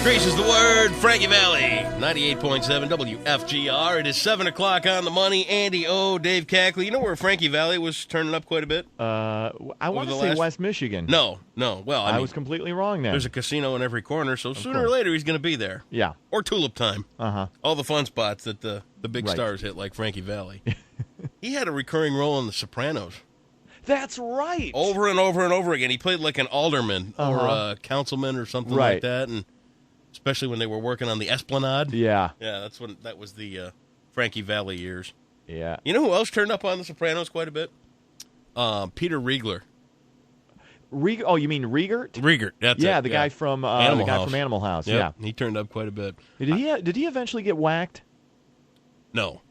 Grease is the word. Frankie Valley, 98.7 WFGR. It is 7 o'clock on the money. Andy O, Dave Cackley. You know where Frankie Valley was turning up quite a bit? I want to say West Michigan. No. Well, I mean, was completely wrong then. There's a casino in every corner, so sooner or later he's going to be there. Yeah. Or Tulip Time. Uh-huh. All the fun spots that the big stars hit, like Frankie Valley. He had a recurring role in The Sopranos. That's right. Over and over and over again. He played like an alderman or a councilman or something like that, and especially when they were working on the Esplanade. Yeah. Yeah, that was the Frankie Valley years. Yeah. You know who else turned up on The Sopranos quite a bit? Peter Riegler. Oh, you mean Riegert? Riegert, that's it. The guy from Animal House. Yep, Yeah. he turned up quite a bit. Did he eventually get whacked? No,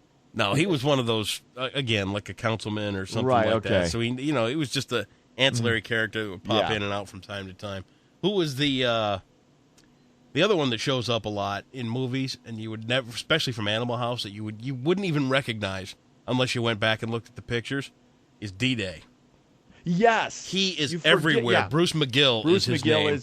he was one of those again, like a councilman or something like that. So he was just an ancillary character that would pop in and out from time to time. Who was the other one that shows up a lot in movies, and you would never, especially from Animal House, that you wouldn't even recognize unless you went back and looked at the pictures, is D-Day. Yes, he is everywhere. Yeah. Bruce McGill is his name.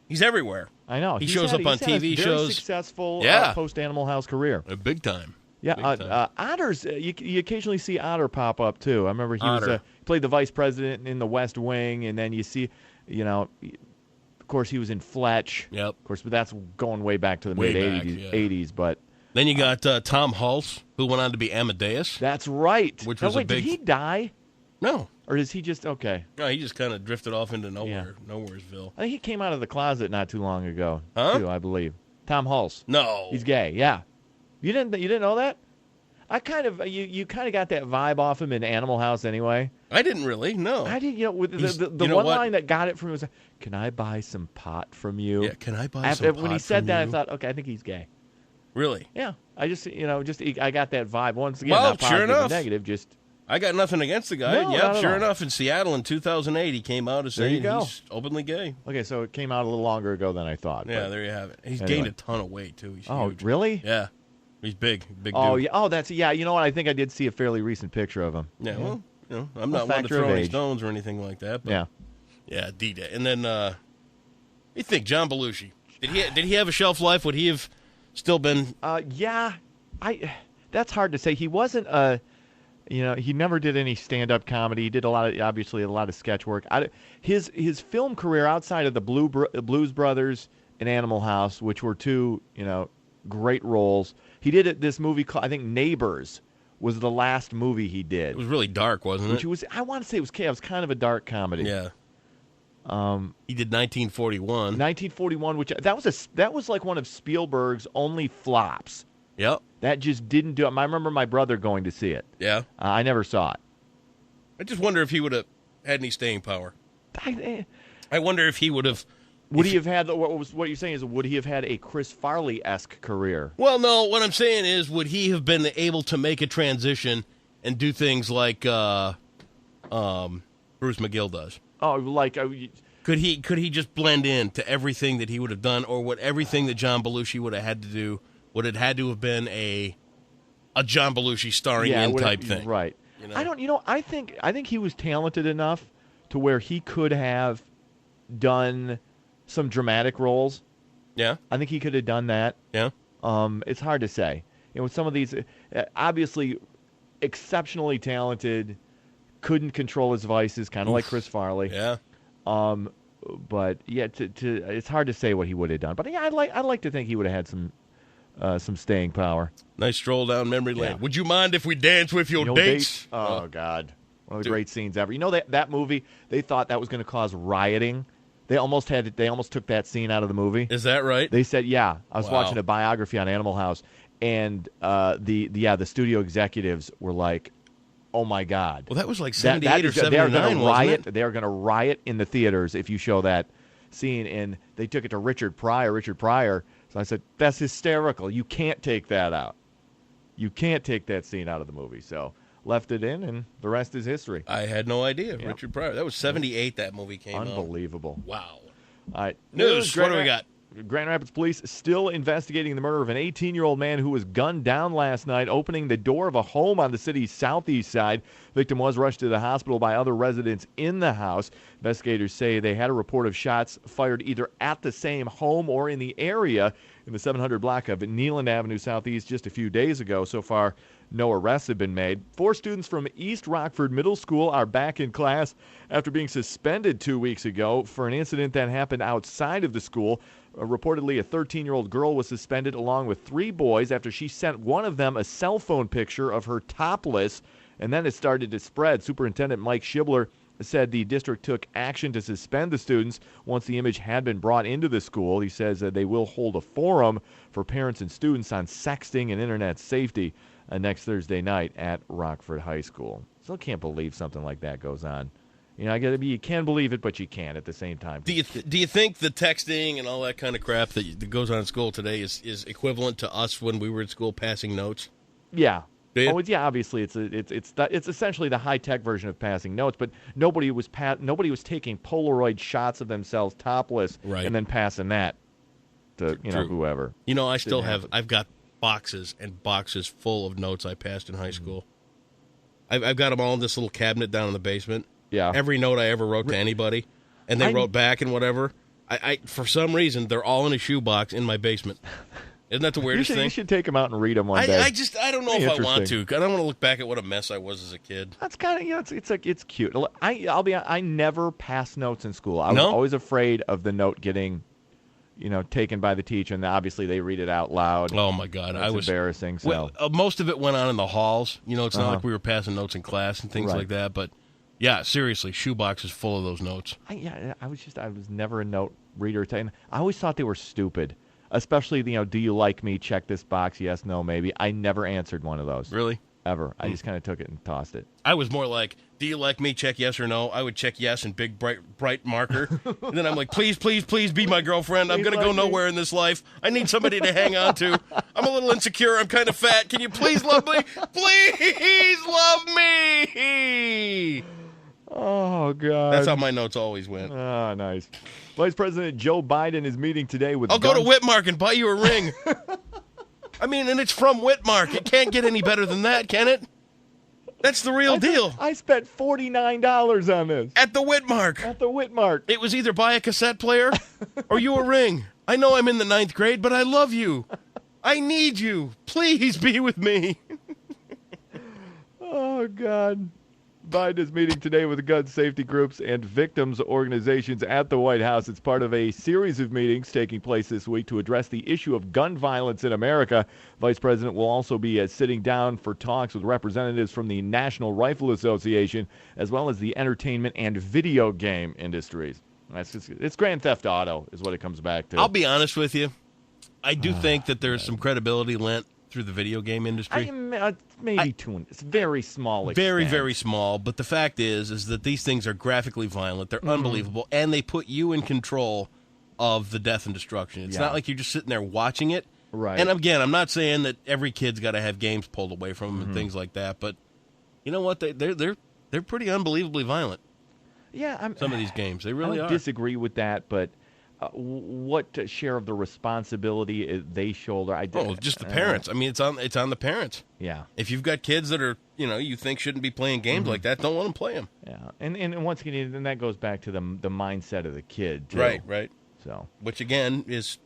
He's everywhere. I know. He shows up on TV shows. Very successful post-Animal House career. Big time. Yeah, Otter's. You occasionally see Otter pop up too. I remember he played the vice president in The West Wing, and then you see, of course, he was in Fletch. Yep. Of course, but that's going way back to the mid-'80s. But then you got Tom Hulse, who went on to be Amadeus. That's right. Which was a big. Did he die? No. Or is he just okay? No, he just kind of drifted off into nowheresville. I think he came out of the closet not too long ago. Huh? Too, I believe. Tom Hulse. No. He's gay. Yeah. You didn't know that? I kind of you kind of got that vibe off him in Animal House anyway. I didn't really. No. I did. With the one line that got it from me was, "Can I buy some pot from you?" Yeah. Can I buy some pot when he said that, you? I thought, okay, I think he's gay. Really? Yeah. I just I got that vibe once again. Well, not positive sure enough. or negative. Just. I got nothing against the guy. No, yeah, sure enough, in Seattle in 2008, he came out as saying he's openly gay. Okay, so it came out a little longer ago than I thought. Yeah, there you have it. He's gained a ton of weight, too. He's huge. Really? Yeah. He's big dude. Yeah. Oh, you know what? I think I did see a fairly recent picture of him. Yeah, well, I'm not one to throw any stones or anything like that. But yeah, D-Day. And then, you think, John Belushi, did he have a shelf life? Would he have still been? That's hard to say. He wasn't he never did any stand-up comedy. He did obviously a lot of sketch work. His film career outside of the Blues Brothers and Animal House, which were two, great roles. He did this movie called, I think, Neighbors was the last movie he did. It was really dark, wasn't it? I want to say it was kind of a dark comedy. Yeah. He did 1941. 1941, which that was like one of Spielberg's only flops. Yep. That just didn't do it. I remember my brother going to see it. Yeah. I never saw it. I just wonder if he would have had any staying power. I wonder if he would have. Would he have had, what you're saying is, would he have had a Chris Farley-esque career? Well, no, what I'm saying is, would he have been able to make a transition and do things like Bruce McGill does? Oh, like... Could he just blend in to everything that he would have done, or would everything that John Belushi would have had to do, would it had to have been a John Belushi starring in type thing? Right. I think he was talented enough to where he could have done some dramatic roles. Yeah. I think he could have done that. Yeah. It's hard to say. With some of these, obviously exceptionally talented, couldn't control his vices, kind of like Chris Farley. Yeah. But yeah, it's hard to say what he would have done. But yeah, I'd like to think he would have had some staying power. Nice stroll down memory lane. Would you mind if we dance with your dates? Oh God, one of the great scenes ever. That movie, they thought that was going to cause rioting. They almost took that scene out of the movie. Is that right? They said, yeah. I was watching a biography on Animal House, and the studio executives were like, "Oh my God!" Well, that was like 78 or 79, wasn't it? They are going to riot in the theaters if you show that scene. And they took it to Richard Pryor. So I said, "That's hysterical. You can't take that out. You can't take that scene out of the movie." So left it in, and the rest is history. I had no idea. Yeah. Richard Pryor. That was 78 that movie came out. Unbelievable. Wow. All right. News. What do we got? Grand Rapids police still investigating the murder of an 18-year-old man who was gunned down last night, opening the door of a home on the city's southeast side. Victim was rushed to the hospital by other residents in the house. Investigators say they had a report of shots fired either at the same home or in the area in the 700 block of Neeland Avenue Southeast just a few days ago. So far, no arrests have been made. 4 students from East Rockford Middle School are back in class after being suspended 2 weeks ago for an incident that happened outside of the school. Reportedly, a 13-year-old girl was suspended along with 3 boys after she sent one of them a cell phone picture of her topless, and then it started to spread. Superintendent Mike Schibler said the district took action to suspend the students once the image had been brought into the school. He says that they will hold a forum for parents and students on sexting and internet safety next Thursday night at Rockford High School. Still can't believe something like that goes on. You know, you can believe it, but you can't at the same time. Do you think the texting and all that kind of crap that goes on in school today is equivalent to us when we were in school passing notes? Yeah. Yeah, obviously it's essentially the high-tech version of passing notes, but nobody was taking Polaroid shots of themselves topless and then passing that to whoever. You know, I've got boxes and boxes full of notes I passed in high school. I've got them all in this little cabinet down in the basement. Yeah. Every note I ever wrote to anybody, and they wrote back and whatever. I for some reason they're all in a shoebox in my basement. Isn't that the weirdest thing? You should take them out and read them one day. I don't know if I want to. I don't want to look back at what a mess I was as a kid. That's kind of, it's cute. I never passed notes in school. I was always afraid of the note getting, taken by the teacher, and obviously they read it out loud. Oh my God, it was embarrassing. So most of it went on in the halls. It's not like we were passing notes in class and things like that. But yeah, seriously, shoeboxes full of those notes. I was never a note reader. I always thought they were stupid. Especially, do you like me? Check this box. Yes, no, maybe. I never answered one of those. Really? Ever. I just kind of took it and tossed it. I was more like, do you like me? Check yes or no. I would check yes in big, bright marker. And then I'm like, please, please, please be my girlfriend. I'm going to go nowhere in this life. I need somebody to hang on to. I'm a little insecure. I'm kind of fat. Can you please love me? Please love me. Oh, God. That's how my notes always went. Ah, nice. Vice President Joe Biden is meeting today with I'll go to Whitmark and buy you a ring. I mean, and it's from Whitmark. It can't get any better than that, can it? That's the real deal. I spent $49 on this. At the Whitmark. At the Whitmark. It was either buy a cassette player or you a ring. I know I'm in the 9th grade, but I love you. I need you. Please be with me. Oh, God. Biden is meeting today with gun safety groups and victims organizations at the White House. It's part of a series of meetings taking place this week to address the issue of gun violence in America. Vice President will also be sitting down for talks with representatives from the National Rifle Association, as well as the entertainment and video game industries. It's Grand Theft Auto is what it comes back to. I'll be honest with you. I do think that there's some credibility lent through the video game industry. It's very small extent. Very, very small. But the fact is that these things are graphically violent. They're unbelievable. And they put you in control of the death and destruction. It's not like you're just sitting there watching it. Right. And again, I'm not saying that every kid's got to have games pulled away from them and things like that. But you know what? They're pretty unbelievably violent. Yeah. Some of these games. They really are. I disagree with that, but what share of the responsibility they shoulder? Just the parents. I mean, it's on the parents. Yeah. If you've got kids that are, you think shouldn't be playing games like that, don't let them play them. Yeah. And once again, then that goes back to the mindset of the kid, too. Right. So, which again is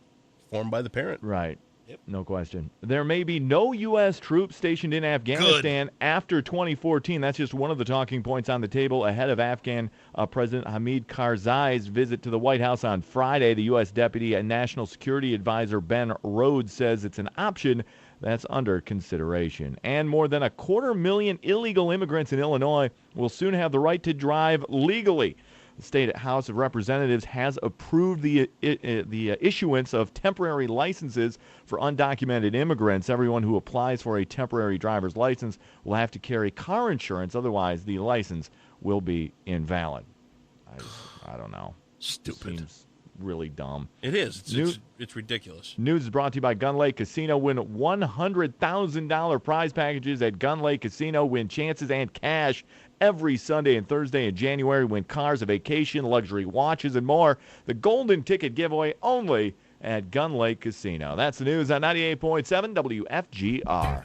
formed by the parent. Right. Yep. No question. There may be no U.S. troops stationed in Afghanistan after 2014. That's just one of the talking points on the table ahead of Afghan President Hamid Karzai's visit to the White House on Friday. The U.S. Deputy and National Security Advisor Ben Rhodes says it's an option that's under consideration. And more than 250,000 illegal immigrants in Illinois will soon have the right to drive legally. The State House of Representatives has approved the issuance of temporary licenses for undocumented immigrants. Everyone who applies for a temporary driver's license will have to carry car insurance. Otherwise, the license will be invalid. I don't know. Stupid. Seems really dumb. It is. It's ridiculous. News is brought to you by Gun Lake Casino. Win $100,000 prize packages at Gun Lake Casino. Win chances and cash every Sunday and Thursday in January. Win cars, a vacation, luxury watches, and more. The Golden Ticket giveaway only at Gun Lake Casino. That's the news on 98.7 WFGR.